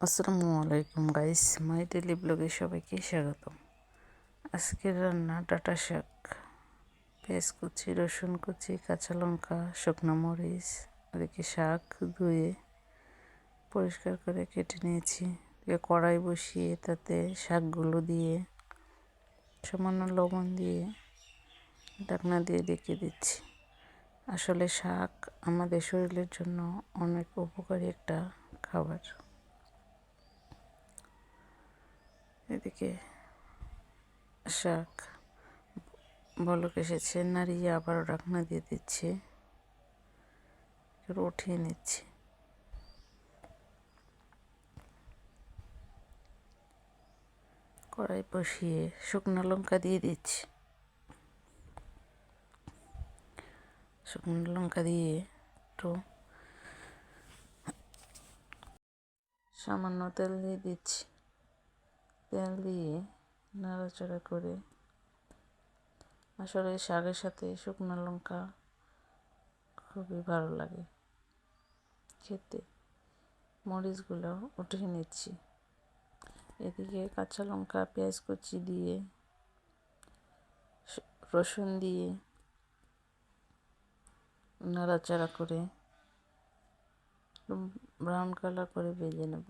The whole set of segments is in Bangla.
আসসালামু আলাইকুম গাইস, মাই ডেলি ব্লগে সবাইকে স্বাগতম। আজকের রান্না ডাঁটা শাক, পেঁয়াজ কুচি, রসুন কুচি, কাঁচা লঙ্কা, শুকনো মরিচ, এদিকে শাক ধুয়ে পরিষ্কার করে কেটে নিয়েছি। কড়াই বসিয়ে তাতে শাকগুলো দিয়ে সামান্য লবণ দিয়ে ঢাকনা দিয়ে ঢেকে দিচ্ছি। আসলে শাক আমাদের শরীরের জন্য অনেক উপকারী একটা খাবার। এদিকে শাক বলক এসেছে, নাড়িয়ে আবারও ঢাকনা দিয়ে দিচ্ছি, উঠিয়ে নিচ্ছি। কড়াই বসিয়ে শুকনো লঙ্কা দিয়ে দিচ্ছি। শুকনো লঙ্কা দিয়ে একটু সামান্য তেল দিয়ে দিচ্ছি। তেল দিয়ে নাড়াচাড়া করে, আসলে শাকের সাথে শুকনো লঙ্কা খুবই ভালো লাগে খেতে। মরিচগুলো উঠিয়ে নিচ্ছি। এদিকে কাঁচা লঙ্কা, পেঁয়াজ কুচি দিয়ে, রসুন দিয়ে নাড়াচাড়া করে ব্রাউন কালার করে ভেজে নেব।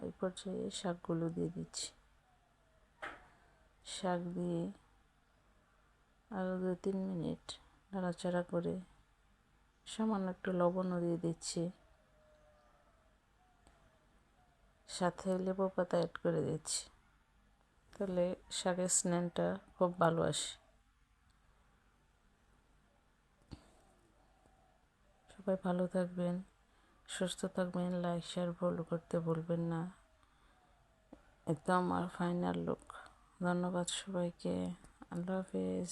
এই পর্যায়ে শাকগুলো দিয়ে দিচ্ছি। শাক দিয়ে আরও 2-3 মিনিট নাড়াচাড়া করে সামান্য একটু লবণও দিয়ে দিচ্ছি। সাথে লেবু পাতা অ্যাড করে দিচ্ছি, তাহলে শাকের স্মেলটা খুব ভালো আসে। সবাই ভালো থাকবেন, সুস্থ থাকবেন, লাইক শেয়ার ফলো করতে ভুলবেন না। একদম আমার ফাইনাল লুক। ধন্যবাদ সবাইকে। আল্লাহ হাফেজ।